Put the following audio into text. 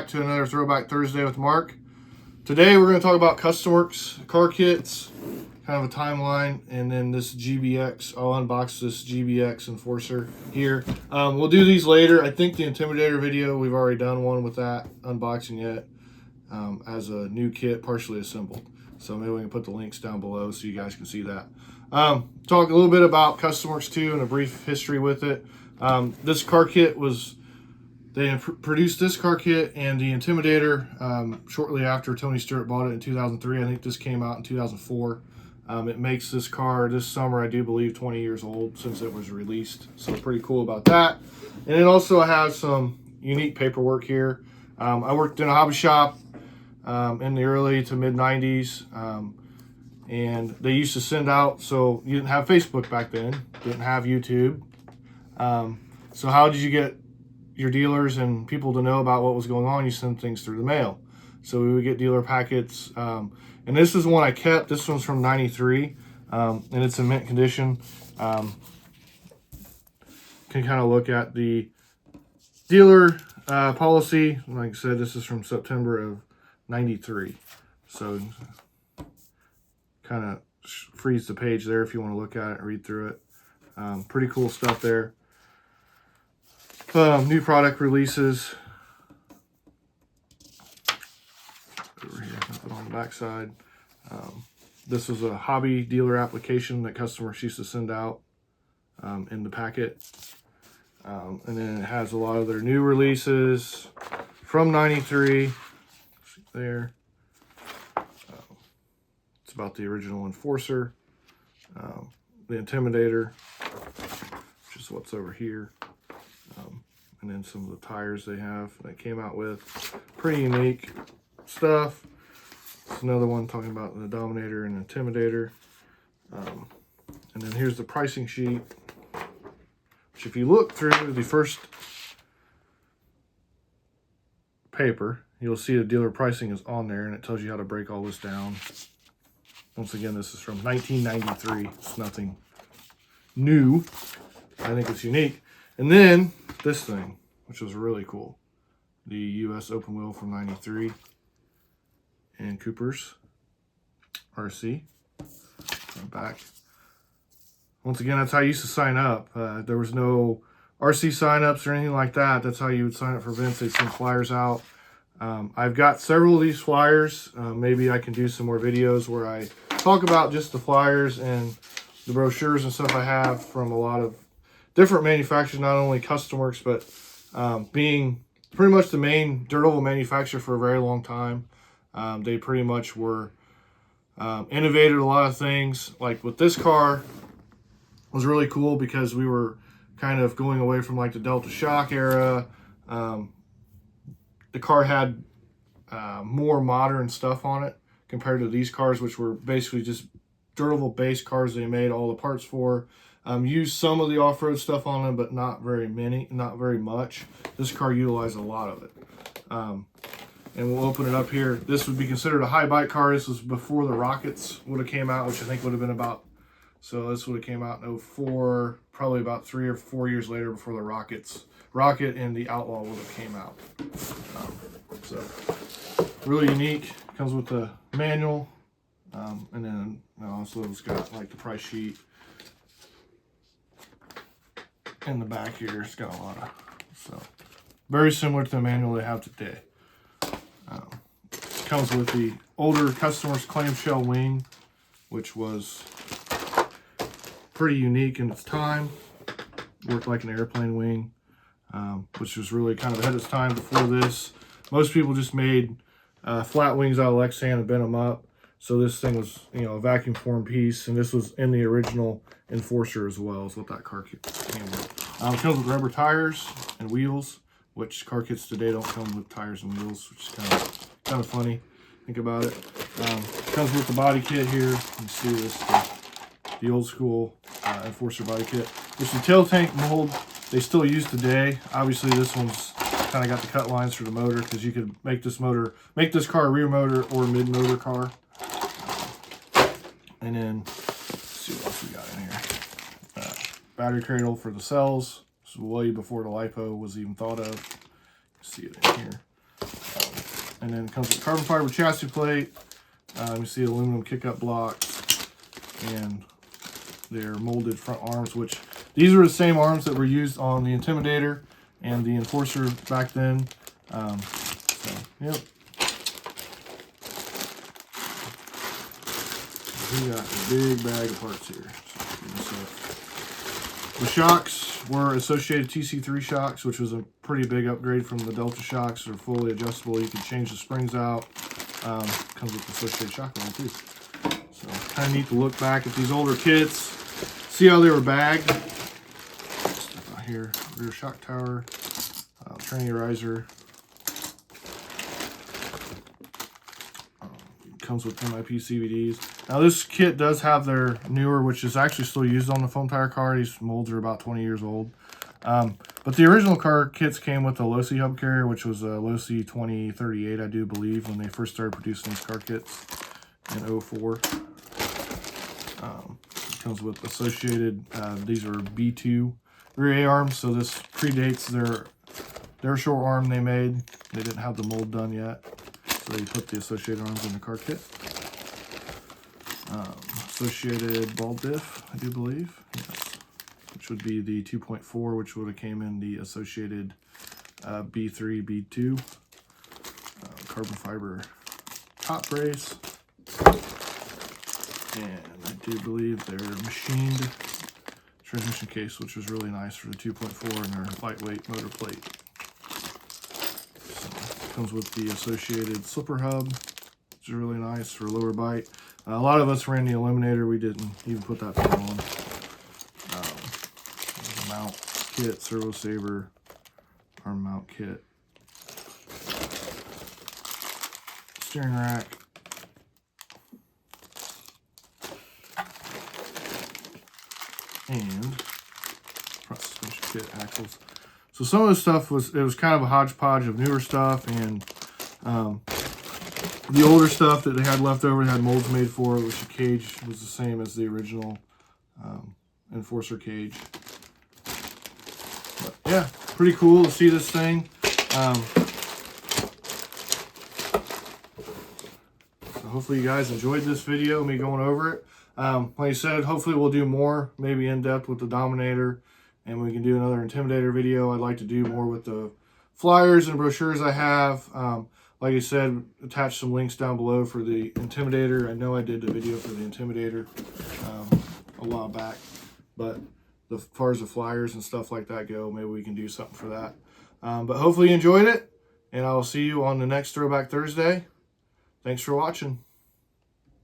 back to another Throwback Thursday with Mark. Today we're going to talk about Custom Works car kits, kind of a timeline, and then this GBX. I'll unbox this GBX Enforcer here. We'll do these later. I think the Intimidator video, we've already done one with that unboxing yet, as a new kit, partially assembled. So maybe we can put the links down below so you guys can see that. Talk a little bit about Custom Works 2 and a brief history with it. This car kit was... They produced this car kit and the Intimidator shortly after Tony Stewart bought it in 2003. I think this came out in 2004. It makes this car this summer, I do believe, 20 years old since it was released. So pretty cool about that. And it also has some unique paperwork here. I worked in a hobby shop in the early to mid 90s. And they used to send out, so you didn't have Facebook back then, didn't have YouTube. So how did you get your dealers and people to know about what was going on? You send things through the mail. So we would get dealer packets, and this is one I kept. This one's from '93, and it's in mint condition. Can kind of look at the dealer policy. Like I said, this is from September of '93, so kind of freeze the page there if you want to look at it and read through it. Pretty cool stuff there. New product releases. Over here, nothing on the back side. This was a hobby dealer application that customers used to send out in the packet. And then it has a lot of their new releases from '93. There. It's about the original Enforcer, the Intimidator, which is what's over here. And then some of the tires they have that came out with. Pretty unique stuff. It's another one talking about the Dominator and Intimidator. And then here's the pricing sheet, which if you look through the first paper, you'll see the dealer pricing is on there, and it tells you how to break all this down. Once again, this is from 1993. It's nothing new. I think it's unique. And then this thing, which was really cool, the US open wheel from '93 and Cooper's RC back. Once again, that's how I used to sign up. There was no RC signups or anything like that. That's how you would sign up for events. They'd send flyers out. I've got several of these flyers. Maybe I can do some more videos where I talk about just the flyers and the brochures and stuff I have from a lot of different manufacturers, not only Custom Works, but being pretty much the main dirt oval manufacturer for a very long time. They pretty much were innovated a lot of things. Like with this car, was really cool because we were kind of going away from like the Delta Shock era. The car had more modern stuff on it compared to these cars, which were basically just dirt oval base cars they made all the parts for. Used some of the off-road stuff on them, but not very much. This car utilized a lot of it. And we'll open it up here. This would be considered a high bike car. This was before the Rockets would have came out, which I think would have been about, so this would have came out in '04, probably about 3 or 4 years later before the Rocket and the Outlaw would have came out. So really unique. Comes with the manual, and then also it's got like the price sheet. In the back here, it's got a lot of, so very similar to the manual they have today. Comes with the older Custom Works clamshell wing, which was pretty unique in its time. Worked like an airplane wing, which was really kind of ahead of its time before this. Most people just made flat wings out of Lexan and bent them up. So this thing was, a vacuum form piece, and this was in the original Enforcer as well, is what that car kit came with. It comes with rubber tires and wheels, which car kits today don't come with tires and wheels, which is kind of funny. Think about it. Comes with the body kit here. You can see this, the old school Enforcer body kit. There's some tail tank mold they still use today. Obviously, this one's kind of got the cut lines for the motor because you could make this car a rear motor or mid motor car. And then, let's see what else we got in here. Battery cradle for the cells. This is way before the LiPo was even thought of. See it in here. And then it comes with carbon fiber chassis plate. You see aluminum kick-up blocks, and they're molded front arms, which these are the same arms that were used on the Intimidator and the Enforcer back then. So, yep. We got a big bag of parts here. So, the shocks were Associated TC3 shocks, which was a pretty big upgrade from the Delta shocks. They're fully adjustable. You can change the springs out. Comes with Associated shock roll too. So kind of neat to look back at these older kits, see how they were bagged. Stuff out here, rear shock tower, tranny riser. Comes with MIP CVDs. Now this kit does have their newer, which is actually still used on the foam tire car. These molds are about 20 years old. But the original car kits came with a Losi hub carrier, which was a Losi 2038, I do believe, when they first started producing these car kits in 04. It comes with associated, these are B2 rear A-arms, so this predates their short arm they made. They didn't have the mold done yet, so they put the associated arms in the car kit. Associated ball diff, I do believe, yes, which would be the 2.4, which would have came in the associated B3, B2. Carbon fiber top brace, and I do believe their machined transmission case, which was really nice for the 2.4, and their lightweight motor plate. So, comes with the associated slipper hub, which is really nice for lower bite. A lot of us ran the Eliminator. We didn't even put that thing on. Mount kit, servo saver, arm mount kit, steering rack, and front suspension kit axles. So some of this stuff was kind of a hodgepodge of newer stuff, and the older stuff that they had left over had molds made for it, which the cage was the same as the original Enforcer cage. But yeah, pretty cool to see this thing. So hopefully you guys enjoyed this video, me going over it. Like I said, hopefully we'll do more, maybe in depth with the Dominator, and we can do another Intimidator video. I'd like to do more with the flyers and brochures I have. Like I said, attach some links down below for the Intimidator. I know I did the video for the Intimidator a while back, but as far as the flyers and stuff like that go, maybe we can do something for that. But hopefully you enjoyed it, and I will see you on the next Throwback Thursday. Thanks for watching.